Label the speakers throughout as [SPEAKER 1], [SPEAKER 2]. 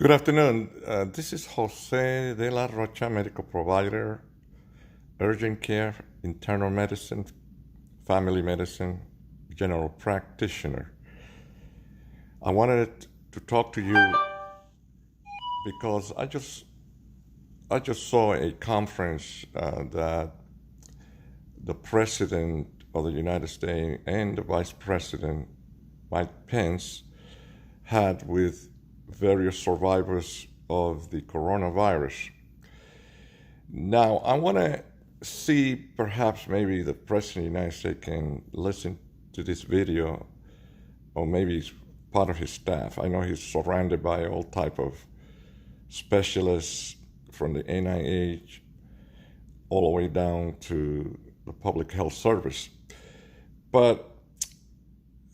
[SPEAKER 1] Good afternoon. This is Jose de la Rocha, medical provider, urgent care, internal medicine, family medicine, general practitioner. I wanted to talk to you because I just saw a conference that the president of the United States and the vice president, Mike Pence, had with various survivors of the coronavirus. Now, I want to see perhaps maybe the President of the United States can listen to this video, or maybe he's part of his staff. I know he's surrounded by all type of specialists from the NIH all the way down to the Public Health Service. But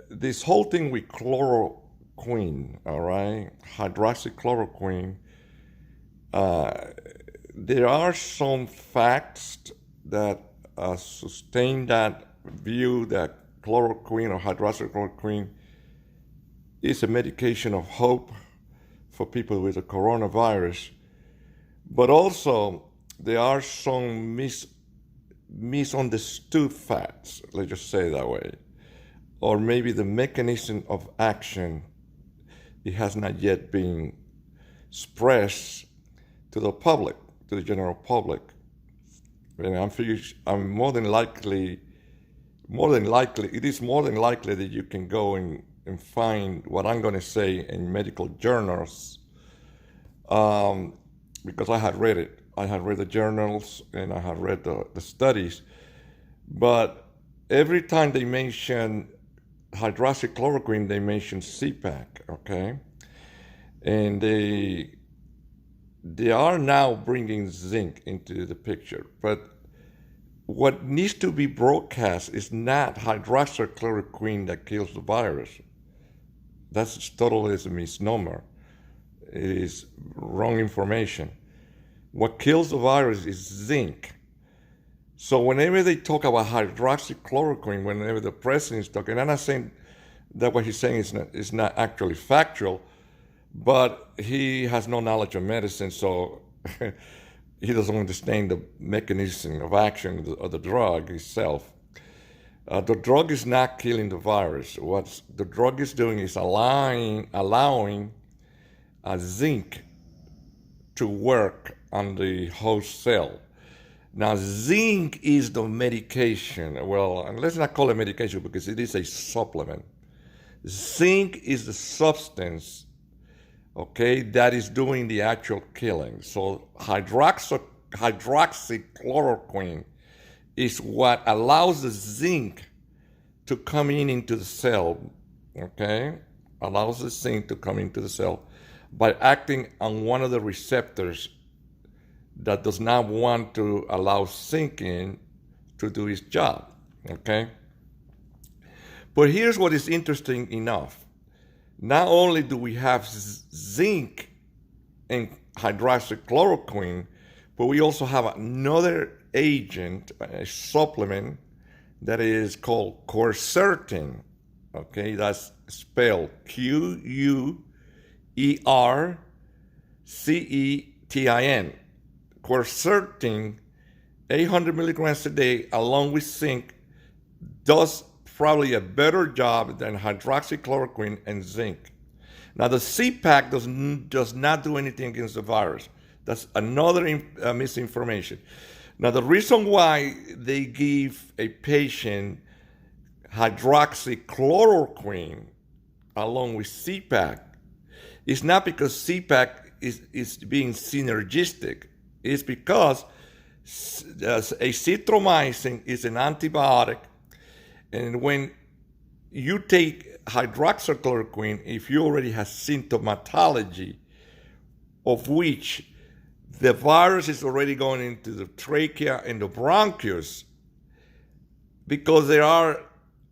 [SPEAKER 1] this whole thing with chloroquine, all right, hydroxychloroquine, there are some facts that sustain that view that chloroquine or hydroxychloroquine is a medication of hope for people with the coronavirus. But also, there are some misunderstood facts, let's just say it that way. Or maybe the mechanism of action, it has not yet been expressed to the public, to the general public. And I'm more than likely, it is more than likely that you can go and find what I'm going to say in medical journals, because I had read it. I had read the journals and I had read the studies. But every time they mention hydroxychloroquine, they mention CPAC, okay? And they are now bringing zinc into the picture. But what needs to be broadcast is not hydroxychloroquine that kills the virus. That's totally a misnomer. It is wrong information. What kills the virus is zinc. So whenever they talk about hydroxychloroquine, whenever the president is talking, I'm not saying that what he's saying is not actually factual, but he has no knowledge of medicine, so he doesn't understand the mechanism of action of the drug itself. The drug is not killing the virus. What the drug is doing is allowing zinc to work on the host cell. Now, zinc is the medication. Well, and let's not call it medication because it is a supplement. Zinc is the substance, okay, that is doing the actual killing. So hydroxychloroquine is what allows the zinc to come into the cell, okay? Allows the zinc to come into the cell by acting on one of the receptors that does not want to allow zinc in to do its job, okay? But here's what is interesting enough. Not only do we have zinc in hydroxychloroquine, but we also have another agent, a supplement, that is called quercetin, okay? That's spelled Quercetin. Quercetin, 800 milligrams a day, along with zinc, does probably a better job than hydroxychloroquine and zinc. Now, the CPAC does not do anything against the virus. That's another misinformation. Now, the reason why they give a patient hydroxychloroquine along with CPAC is not because CPAC is being synergistic. It's because azithromycin is an antibiotic, and when you take hydroxychloroquine, if you already have symptomatology of which the virus is already going into the trachea and the bronchus, because there are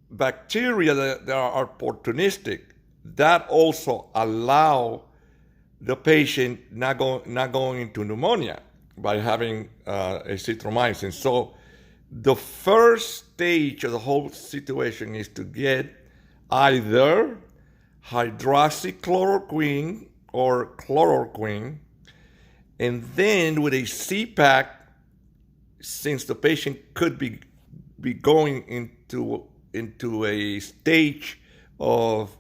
[SPEAKER 1] bacteria that are opportunistic, that also allow the patient not going into pneumonia by having azithromycin. So the first stage of the whole situation is to get either hydroxychloroquine or chloroquine, and then with a CPAC, since the patient could be going into a stage of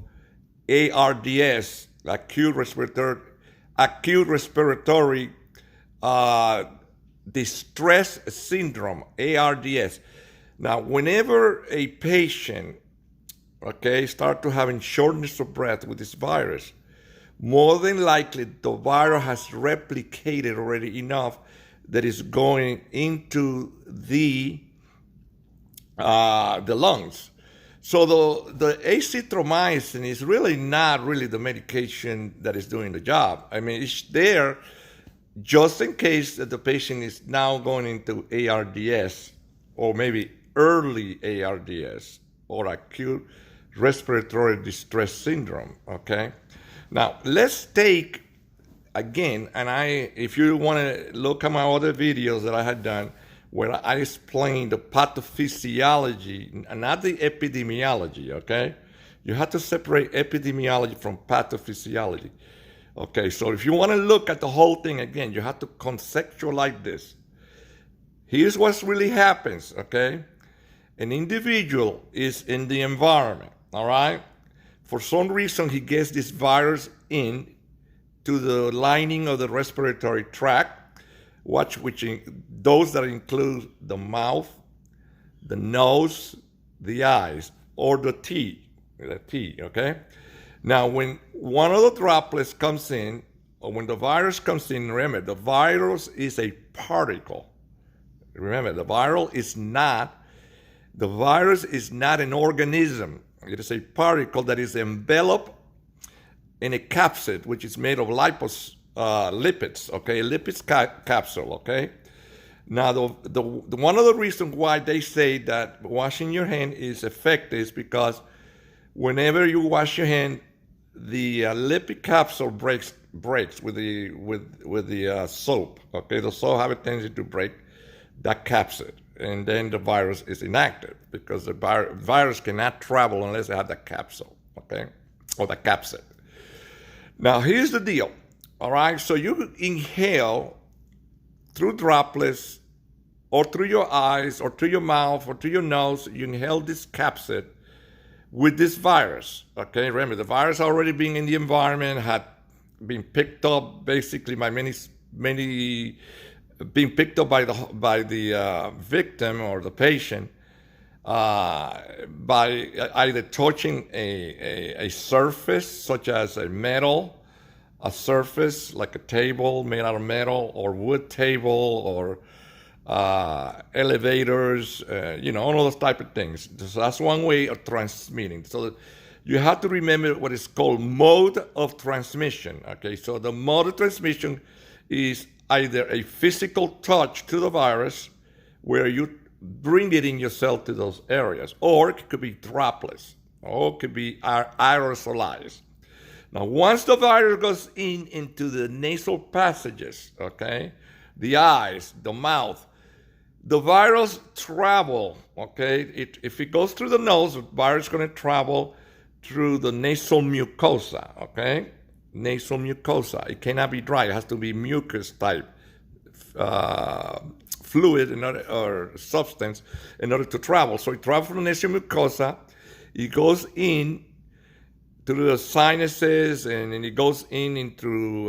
[SPEAKER 1] ARDS, acute respiratory distress syndrome, ARDS. Now, whenever a patient, start to having shortness of breath with this virus, more than likely the virus has replicated already enough that is going into the lungs. So the azithromycin is really not really the medication that is doing the job. I mean, it's there just in case that the patient is now going into ARDS, or maybe early ARDS, or acute respiratory distress syndrome, okay? Now, let's take, again, and if you want to look at my other videos that I had done, where I explain the pathophysiology, and not the epidemiology, okay? You have to separate epidemiology from pathophysiology. Okay, so if you want to look at the whole thing again, you have to conceptualize this. Here's what really happens, okay? An individual is in the environment, all right? For some reason, he gets this virus in to the lining of the respiratory tract, those that include the mouth, the nose, the eyes, or the T, okay? Now, when one of the droplets comes in, or when the virus comes in, remember, the virus is a particle. Remember, the virus is not an organism. It is a particle that is enveloped in a capsid, which is made of lipids, okay, a lipids capsule, okay? Now, the one of the reasons why they say that washing your hand is effective is because whenever you wash your hand, the lipid capsule breaks with the soap. Okay, the soap have a tendency to break that capsid, and then the virus is inactive because the virus cannot travel unless they have the capsule. Okay, or the capsid. Now here's the deal. All right, so you inhale through droplets, or through your eyes, or through your mouth, or through your nose. You inhale this capsid with this virus, okay? Remember, the virus already being in the environment, had been picked up basically by many, being picked up by the victim or the patient by either touching a surface such as a surface like a table made out of metal, or wood table, or elevators, all those type of things. So that's one way of transmitting. So you have to remember what is called mode of transmission. Okay, so the mode of transmission is either a physical touch to the virus, where you bring it in yourself to those areas, or it could be droplets, or it could be aerosolized. Now, once the virus goes into the nasal passages, okay, the eyes, the mouth, the virus travel, okay? If it goes through the nose, the virus is going to travel through the nasal mucosa, okay? Nasal mucosa. It cannot be dry. It has to be mucus type fluid or substance in order to travel. So it travels from the nasal mucosa. It goes in through the sinuses, and then it goes into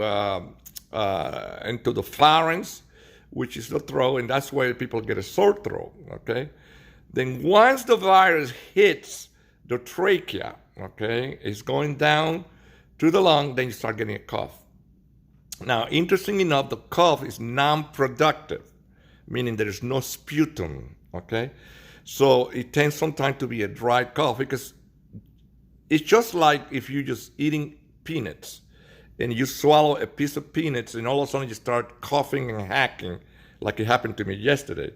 [SPEAKER 1] the pharynx, which is the throat, and that's why people get a sore throat, okay? Then once the virus hits the trachea, okay, it's going down to the lung, then you start getting a cough. Now, interesting enough, the cough is non-productive, meaning there is no sputum, okay? So it tends sometimes to be a dry cough, because it's just like if you're just eating peanuts and you swallow a piece of peanuts and all of a sudden you start coughing and hacking, like it happened to me yesterday.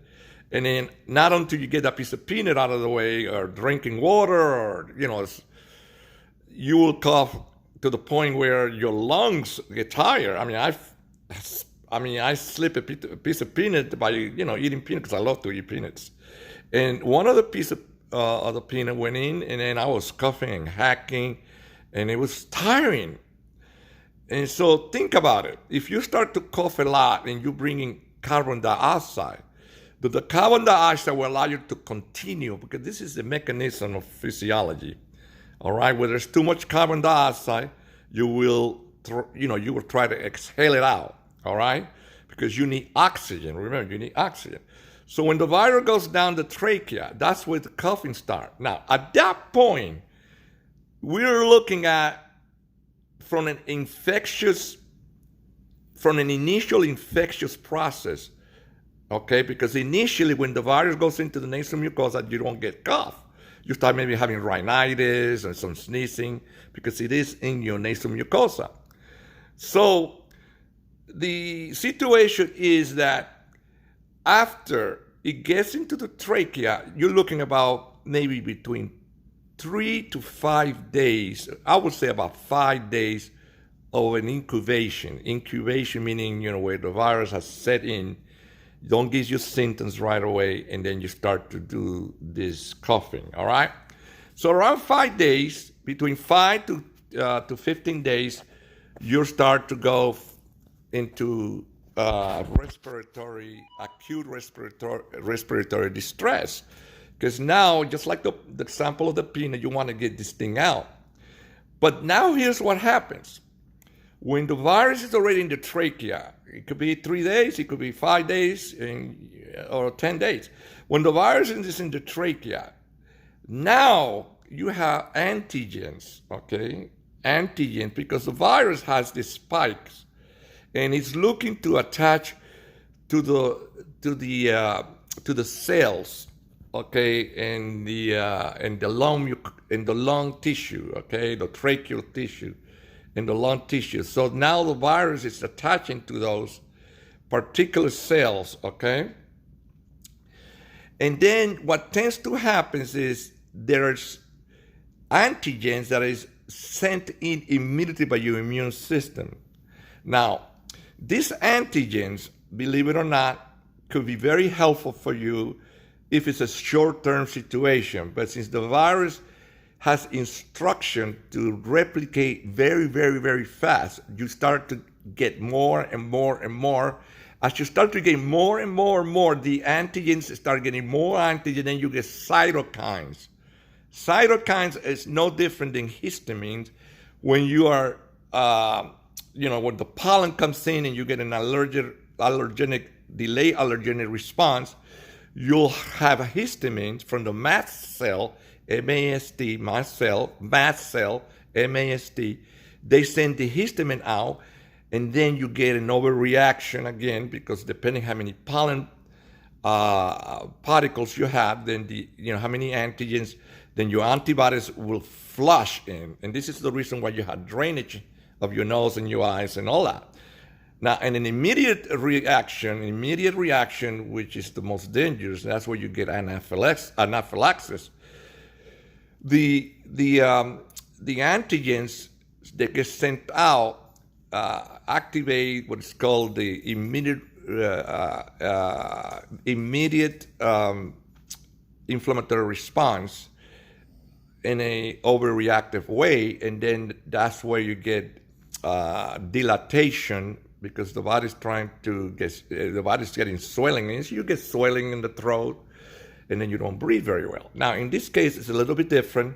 [SPEAKER 1] And then not until you get that piece of peanut out of the way, or drinking water, or, you will cough to the point where your lungs get tired. I slip a piece of peanut by, eating peanuts, because I love to eat peanuts. And one of the pieces of the peanut went in, and then I was coughing and hacking, and it was tiring. And so think about it. If you start to cough a lot and you bring in carbon dioxide, the carbon dioxide will allow you to continue, because this is the mechanism of physiology. All right, where there's too much carbon dioxide, you will try to exhale it out. All right, because you need oxygen. Remember, you need oxygen. So when the virus goes down the trachea, that's where the coughing starts. Now, at that point, we're looking at from an initial infectious process, okay? Because initially, when the virus goes into the nasal mucosa, you don't get cough. You start maybe having rhinitis and some sneezing because it is in your nasal mucosa. So the situation is that after it gets into the trachea, you're looking about maybe between 3 to 5 days. I would say about 5 days of an incubation. Incubation meaning, where the virus has set in, don't give you symptoms right away, and then you start to do this coughing, all right? So around 5 days, between 5 to 15 days, you start to go into acute respiratory distress. Because now, just like the example of the peanut, you want to get this thing out. But now here's what happens. When the virus is already in the trachea, it could be 3 days, it could be 5 days, or 10 days. When the virus is in the trachea, now you have antigens, okay? Antigens, because the virus has these spikes, and it's looking to attach to the cells, okay, and the lung tissue, okay, the tracheal tissue, and the lung tissue. So now the virus is attaching to those particular cells, okay. And then what tends to happen is there's antigens that is sent in immediately by your immune system. Now, these antigens, believe it or not, could be very helpful for you if it's a short-term situation. But since the virus has instruction to replicate very, very, very fast, you start to get more and more and more. As you start to get more and more and more, the antigens start getting more antigen, and you get cytokines. Cytokines is no different than histamines. When you are, when the pollen comes in and you get an delayed allergenic response, you'll have histamines from the mast cell, M-A-S-T, mast cell, M-A-S-T. They send the histamine out, and then you get an overreaction again, because depending how many pollen particles you have, then how many antigens, then your antibodies will flush in. And this is the reason why you have drainage of your nose and your eyes and all that. Now, and an immediate reaction, which is the most dangerous, that's where you get anaphylaxis. The antigens that get sent out activate what is called the immediate inflammatory response in a overreactive way, and then that's where you get dilatation, because the body's getting swelling, and so you get swelling in the throat, and then you don't breathe very well. Now, in this case, it's a little bit different,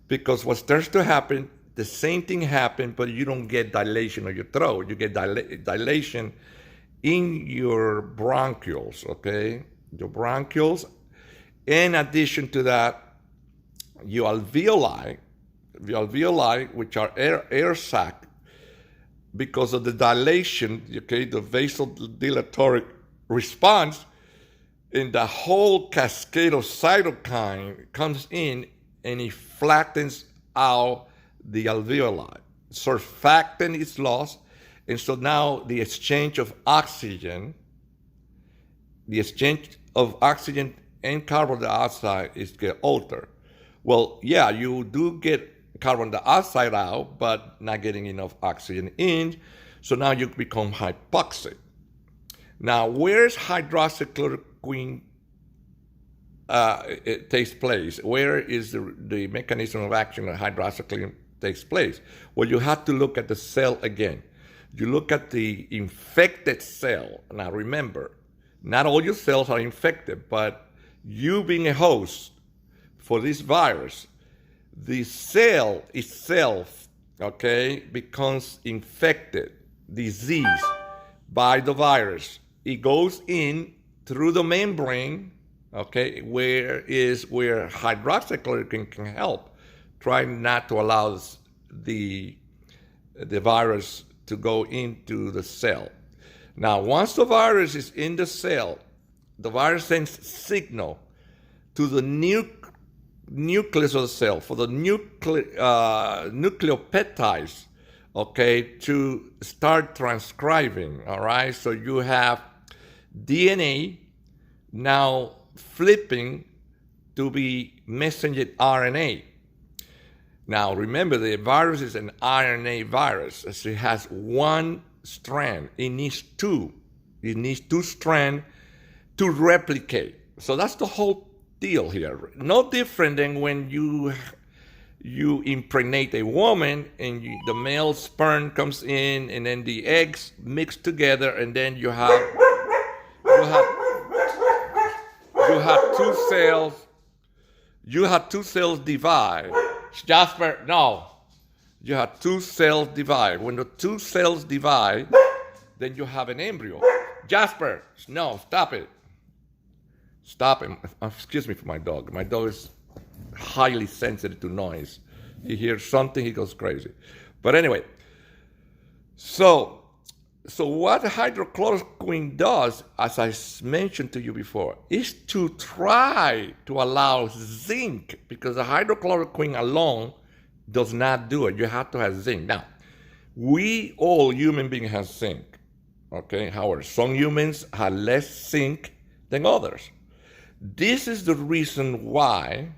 [SPEAKER 1] because what starts to happen, the same thing happened, but you don't get dilation of your throat. You get dilation in your bronchioles, okay? Your bronchioles. In addition to that, your alveoli, which are air sac, because of the dilation, okay, the vasodilatory response, and the whole cascade of cytokine comes in, and it flattens out the alveoli. Surfactant is lost, and so now the exchange of oxygen and carbon dioxide is get altered. Well, yeah, you do get carbon dioxide out, but not getting enough oxygen in, so now you become hypoxic. Now, where's hydroxychloroquine it takes place? Where is the mechanism of action of hydroxychloroquine takes place? Well, you have to look at the cell again. You look at the infected cell. Now remember, not all your cells are infected, but you being a host for this virus, the cell itself, okay, becomes infected, disease by the virus. It goes in through the membrane, okay, where hydroxychloroquine can help, trying not to allow the virus to go into the cell. Now, once the virus is in the cell, the virus sends signal to the nucleus of the cell for the nucleopeptides, okay, to start transcribing, all right? So you have DNA now flipping to be messenger RNA. Now, remember, the virus is an RNA virus. So it has one strand. It needs two. It needs two strands to replicate. So that's the whole deal here. No different than when you impregnate a woman and the male sperm comes in and then the eggs mix together and then you have two cells. You have two cells divide. Jasper, no. You have two cells divide. When the two cells divide, then you have an embryo. Jasper, no, stop it. Stop him. Excuse me for my dog. My dog is highly sensitive to noise. He hears something, he goes crazy. But anyway, so what hydrochloroquine does, as I mentioned to you before, is to try to allow zinc, because the hydrochloroquine alone does not do it. You have to have zinc. Now, we all human beings have zinc. Okay, however, some humans have less zinc than others. This is the reason why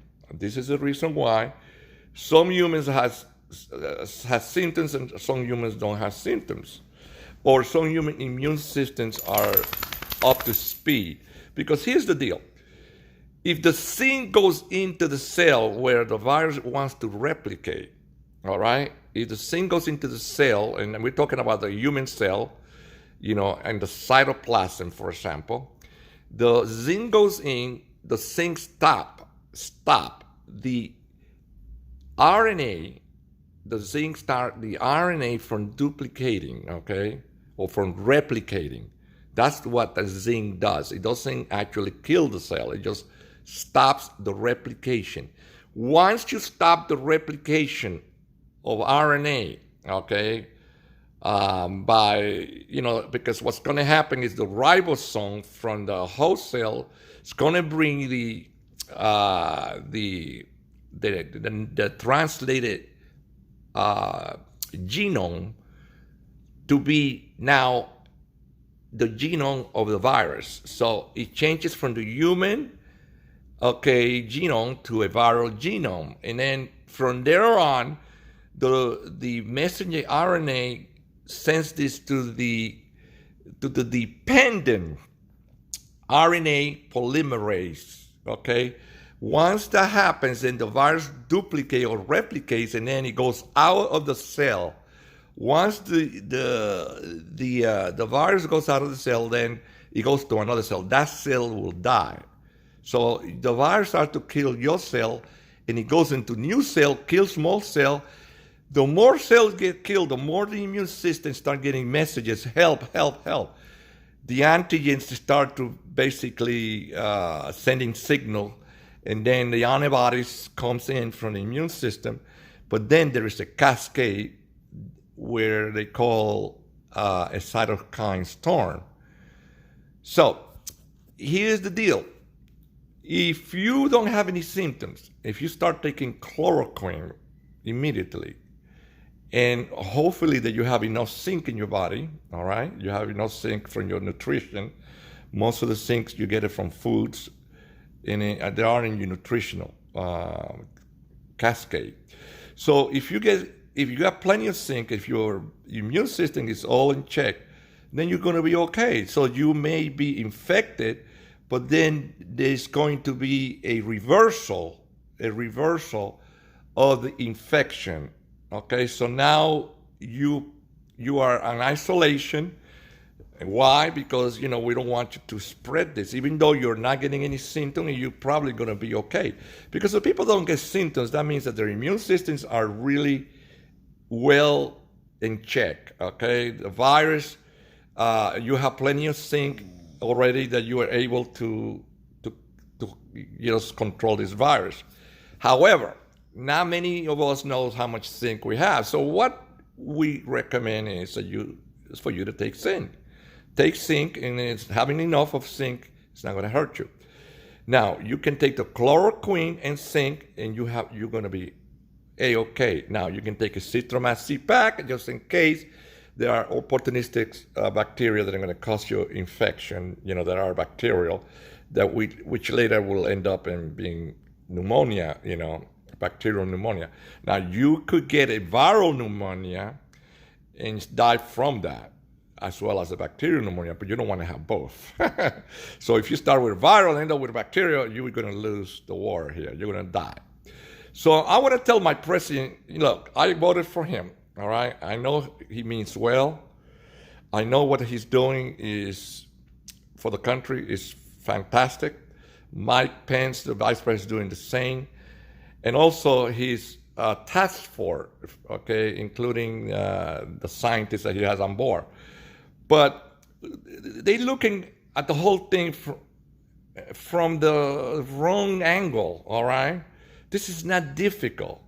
[SPEAKER 1] some humans has symptoms and some humans don't have symptoms. Or some human immune systems are up to speed. Because here's the deal. If the zinc goes into the cell where the virus wants to replicate, all right? If the zinc goes into the cell, and we're talking about the human cell, and the cytoplasm, for example, the zinc goes in, the zinc stop the RNA, the zinc start the RNA from duplicating, okay, or from replicating. That's what the zinc does. It doesn't actually kill the cell. It just stops the replication. Once you stop the replication of RNA, okay, because what's going to happen is the ribosome from the host cell is going to bring the translated genome to be now the genome of the virus. So it changes from the human, genome to a viral genome, and then from there on, the messenger RNA sends this to the dependent RNA polymerase. Okay, once that happens, then the virus duplicates or replicates, and then it goes out of the cell. Once the virus goes out of the cell, then it goes to another cell. That cell will die. So the virus starts to kill your cell, and it goes into new cell, kills small cell. The more cells get killed, the more the immune system start getting messages, help, help, help. The antigens start to basically sending signal, and then the antibodies comes in from the immune system. But then there is a cascade where they call a cytokine storm. So here's the deal. If you don't have any symptoms, if you start taking chloroquine immediately, and hopefully that you have enough zinc in your body, all right? You have enough zinc from your nutrition. Most of the zinc you get it from foods, and they are in your nutritional cascade. So if you got plenty of zinc, if your immune system is all in check, then you're going to be okay. So you may be infected, but then there's going to be a reversal of the infection. Okay, so now you you are in isolation. Why? Because, we don't want you to spread this. Even though you're not getting any symptoms, you're probably going to be okay. Because if people don't get symptoms, that means that their immune systems are really well in check, okay? The virus, you have plenty of zinc already that you are able to control this virus. However, not many of us knows how much zinc we have. So what we recommend is for you to take zinc. Take zinc, and it's having enough of zinc, it's not going to hurt you. Now, you can take the chloroquine and zinc, and you're going to be A-okay. Now, you can take a Zithromax Z-Pack just in case there are opportunistic bacteria that are going to cause you infection, that are bacterial, which later will end up in being pneumonia, bacterial pneumonia. Now, you could get a viral pneumonia and die from that, as well as a bacterial pneumonia, but you don't want to have both. So if you start with viral and end up with bacterial, you're going to lose the war here. You're going to die. So I want to tell my president, look, I voted for him, all right? I know he means well. I know what he's doing is for the country is fantastic. Mike Pence, the vice president, is doing the same. And also his task force, okay, including the scientists that he has on board. But they're looking at the whole thing from the wrong angle, all right? This is not difficult.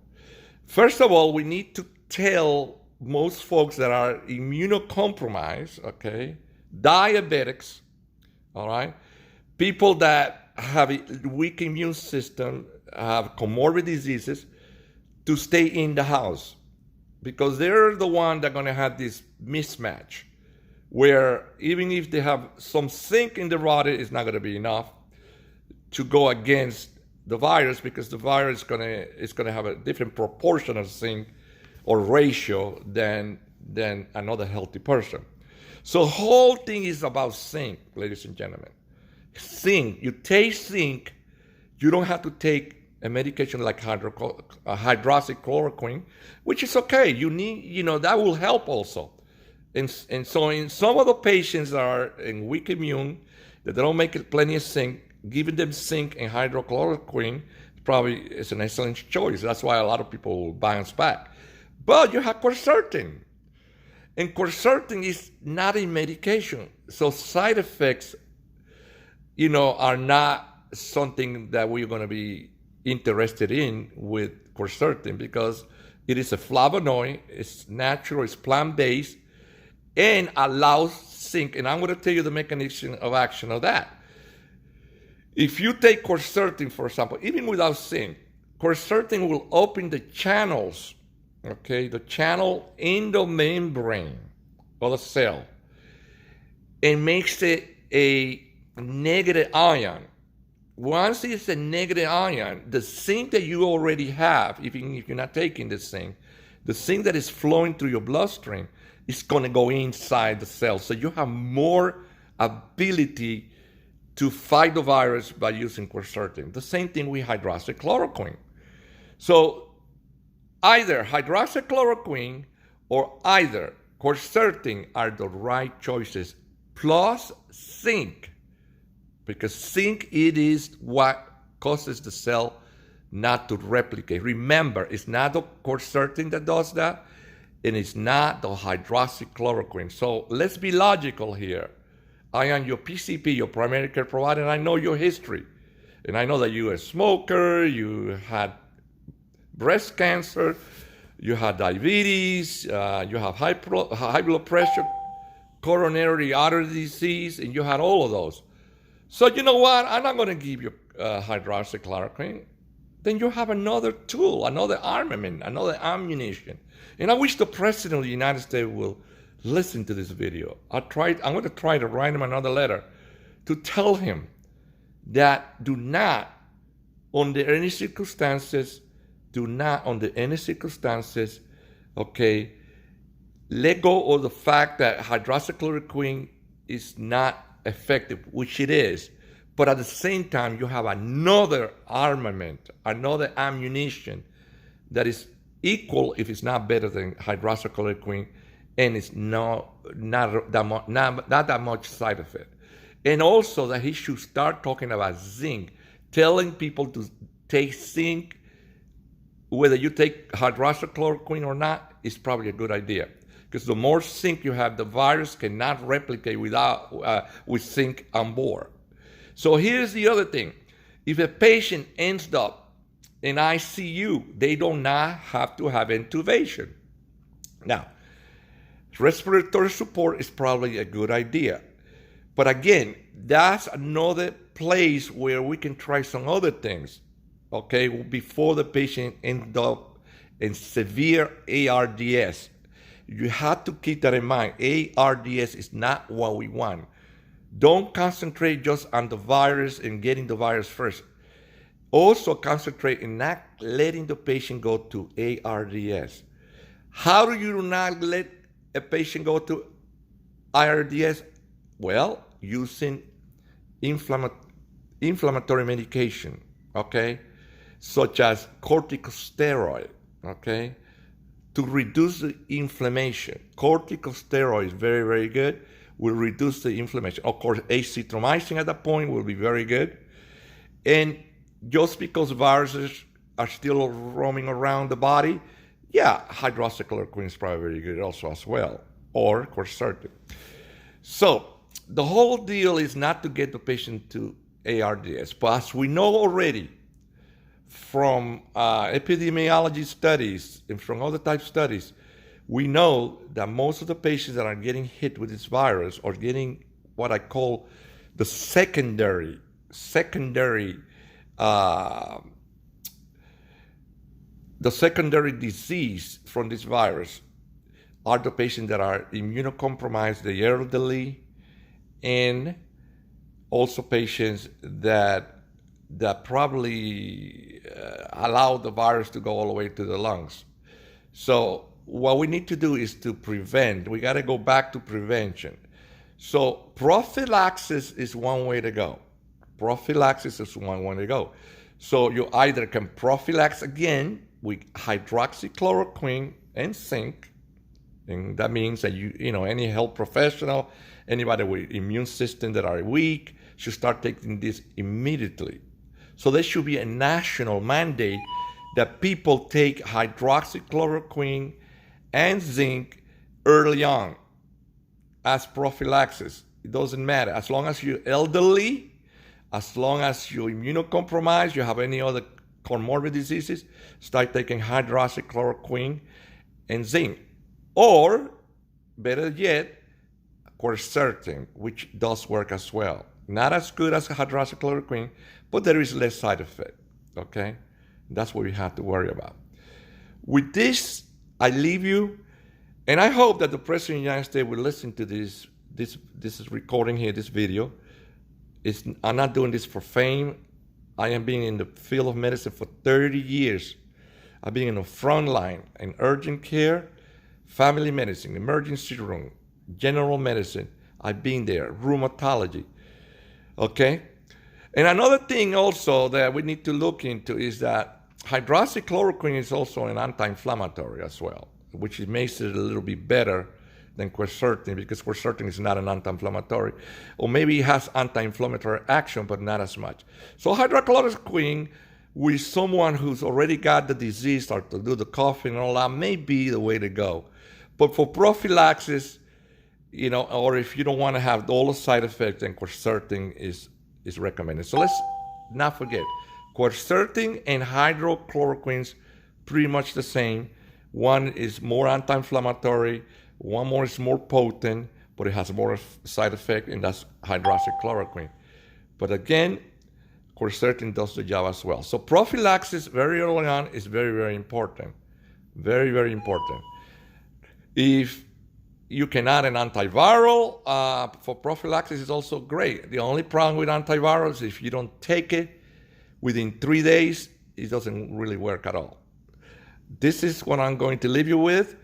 [SPEAKER 1] First of all, we need to tell most folks that are immunocompromised, okay, diabetics, all right, people that have a weak immune system, have comorbid diseases, to stay in the house, because they're the ones that are going to have this mismatch, where even if they have some zinc in the body, it's not going to be enough to go against the virus, because the virus is going to have a different proportion of zinc or ratio than another healthy person. So the whole thing is about zinc, ladies and gentlemen. Zinc, you take zinc, you don't have to take a medication like hydroxychloroquine, which is okay. You need, that will help also. And so in some of the patients that are in weak immune, that they don't make plenty of zinc, giving them zinc and hydrochloroquine probably is an excellent choice. That's why a lot of people will bounce back. But you have quercetin. And quercetin is not a medication. So side effects, are not something that we're going to be interested in with quercetin, because it is a flavonoid, it's natural, it's plant-based, and allows zinc. And I'm going to tell you the mechanism of action of that. If you take quercetin, for example, even without zinc, quercetin will open the channels, okay, the channel in the membrane of the cell, and makes it a negative ion. Once it's a negative ion, the zinc that you already have, even if you're not taking the zinc that is flowing through your bloodstream is going to go inside the cell. So you have more ability to fight the virus by using quercetin. The same thing with hydroxychloroquine. So either hydroxychloroquine or either quercetin are the right choices, plus zinc. Because zinc, it is what causes the cell not to replicate. Remember, it's not the quercetin that does that, and it's not the hydroxychloroquine. So let's be logical here. I am your PCP, your primary care provider, and I know your history. And I know that you're a smoker, you had breast cancer, you had diabetes, you have high blood pressure, coronary artery disease, and you had all of those. So you know what? I'm not going to give you hydroxychloroquine. Then you have another tool, another armament, another ammunition. And I wish the President of the United States will listen to this video. I'm going to try to write him another letter to tell him that do not, under any circumstances, okay, let go of the fact that hydroxychloroquine is not effective, which it is, but at the same time you have another armament, another ammunition that is equal, if it's not better than hydroxychloroquine, and it's not that much side effect. And also that he should start talking about zinc, telling people to take zinc, whether you take hydroxychloroquine or not, is probably a good idea. Because the more zinc you have, the virus cannot replicate with zinc on board. So here's the other thing. If a patient ends up in ICU, they do not have to have intubation. Now, respiratory support is probably a good idea. But again, that's another place where we can try some other things, okay, before the patient ends up in severe ARDS. You have to keep that in mind. ARDS is not what we want. Don't concentrate just on the virus and getting the virus first. Also concentrate in not letting the patient go to ARDS. How do you not let a patient go to ARDS? Well, using inflammatory medication, okay, such as corticosteroid, okay, to reduce the inflammation. Corticosteroid is very, very good, will reduce the inflammation. Of course, azithromycin at that point will be very good. And just because viruses are still roaming around the body, yeah, hydroxychloroquine is probably very good also as well, or quercetin. So the whole deal is not to get the patient to ARDS, but as we know already from epidemiology studies and from other type studies, we know that most of the patients that are getting hit with this virus are getting what I call the secondary disease from this virus are the patients that are immunocompromised, the elderly, and also patients that probably allow the virus to go all the way to the lungs. So what we need to do is to prevent. We got to go back to prevention. So prophylaxis is one way to go. So you either can prophylax again with hydroxychloroquine and zinc, and that means that any health professional, anybody with immune system that are weak, should start taking this immediately. So there should be a national mandate that people take hydroxychloroquine and zinc early on as prophylaxis. It doesn't matter. As long as you're elderly, as long as you're immunocompromised, you have any other comorbid diseases, start taking hydroxychloroquine and zinc. Or, better yet, quercetin, which does work as well. Not as good as hydroxychloroquine, but there is less side effect, okay? That's what we have to worry about. With this, I leave you, and I hope that the President of the United States will listen to this is recording here, this video. I'm not doing this for fame. I am being in the field of medicine for 30 years. I've been in the front line in urgent care, family medicine, emergency room, general medicine. I've been there, rheumatology, okay? And another thing also that we need to look into is that hydroxychloroquine is also an anti-inflammatory as well, which makes it a little bit better than quercetin, because quercetin is not an anti-inflammatory, or maybe it has anti-inflammatory action, but not as much. So hydroxychloroquine with someone who's already got the disease, or to do the coughing and all that, may be the way to go. But for prophylaxis, or if you don't want to have all the side effects, then quercetin is recommended. So let's not forget, quercetin and hydroxychloroquine pretty much the same. One is more anti-inflammatory, one more is more potent, but it has more side effect, and that's hydroxychloroquine. But again, quercetin does the job as well. So prophylaxis very early on is very, very important. Very, very important. If you can add an antiviral for prophylaxis, is also great. The only problem with antivirals is if you don't take it within 3 days, it doesn't really work at all. This is what I'm going to leave you with.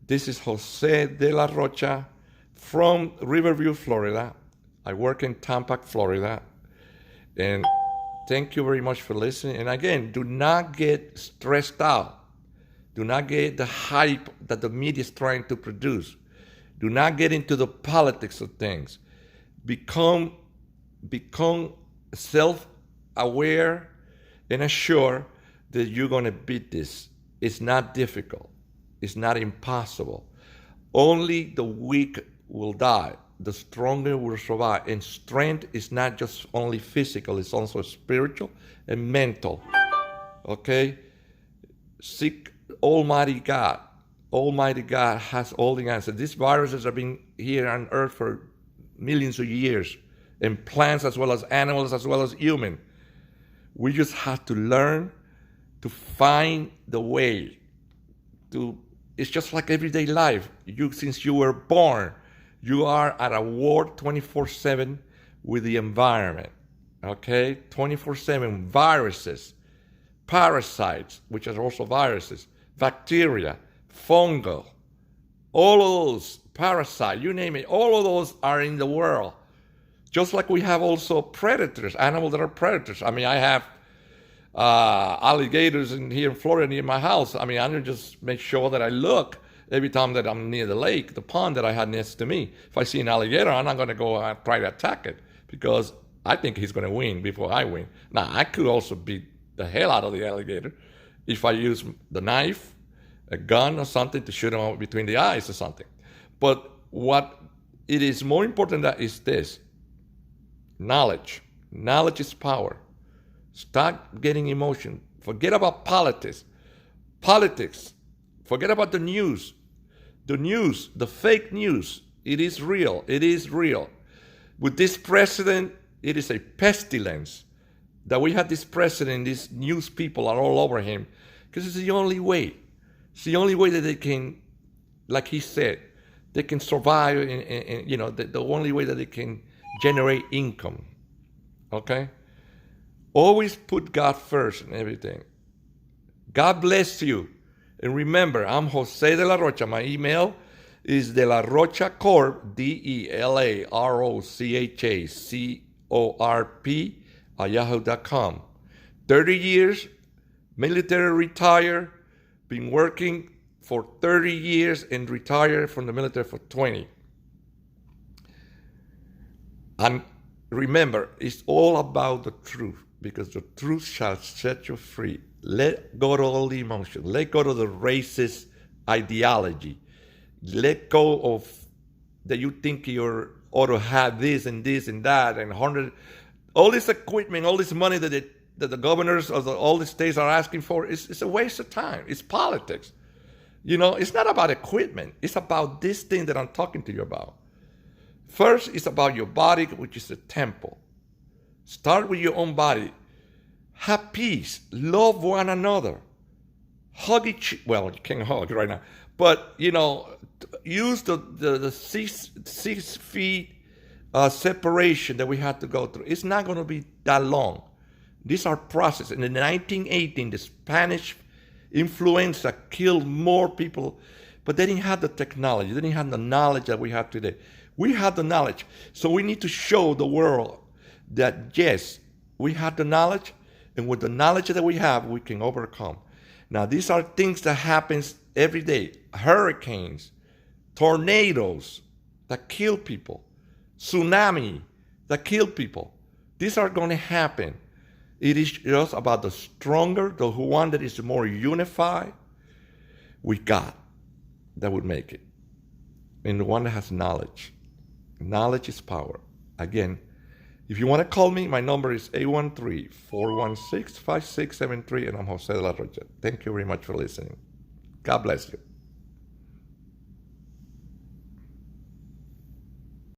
[SPEAKER 1] This is Jose de la Rocha from Riverview, Florida. I work in Tampa, Florida. And thank you very much for listening. And again, do not get stressed out. Do not get the hype that the media is trying to produce. Do not get into the politics of things. Become self-aware and assured that you're going to beat this. It's not difficult. It's not impossible. Only the weak will die. The stronger will survive. And strength is not just only physical, it's also spiritual and mental. Okay? Seek Almighty God. Almighty God has all the answers. These viruses have been here on earth for millions of years, and plants as well as animals as well as human. We just have to learn to find the way to. It's just like everyday life. Since you were born, you are at a war 24/7 with the environment. Okay, 24/7 viruses, parasites, which are also viruses, bacteria, fungal, all of those parasites, you name it, all of those are in the world. Just like we have also predators, animals that are predators. I mean, I have alligators here in Florida near my house. I mean, I just make sure that I look every time that I'm near the lake, the pond that I had next to me. If I see an alligator, I'm not going to go try to attack it because I think he's going to win before I win. Now, I could also beat the hell out of the alligator if I use the knife, a gun or something to shoot him between the eyes or something. But what it is more important that is this: knowledge. Knowledge is power. Stop getting emotion. Forget about politics. Forget about the news. The fake news. It is real. It is real. With this president, it is a pestilence that we have this president. These news people are all over him because it's the only way. It's the only way that they can, like he said, they can survive, and the only way that they can generate income. Okay? Always put God first in everything. God bless you. And remember, I'm Jose de la Rocha. My email is de la Rocha Corp, DeLaRochaCorp @yahoo.com. 30 years, military retire, been working for 30 years and retired from the military for 20. And remember, it's all about the truth, because the truth shall set you free. Let go of all the emotion. Let go of the racist ideology. Let go of that you think you ought to have this and this and that and all this equipment, all this money that the governors of all the states are asking for. It's a waste of time. It's politics. It's not about equipment. It's about this thing that I'm talking to you about. First, it's about your body, which is a temple. Start with your own body. Have peace. Love one another. Hug well, you can't hug right now. But, use the 6 feet separation that we had to go through. It's not going to be that long. These are processes. In the 1918, the Spanish influenza killed more people, but they didn't have the technology. They didn't have the knowledge that we have today. We have the knowledge. So we need to show the world that, yes, we have the knowledge, and with the knowledge that we have, we can overcome. Now, these are things that happens every day. Hurricanes, tornadoes that kill people, tsunami that kill people. These are going to happen. It is just about the stronger, the one that is more unified with God that would make it. And the one that has knowledge. Knowledge is power. Again, if you want to call me, my number is 813-416-5673, and I'm Jose de la Rocha. Thank you very much for listening. God bless you.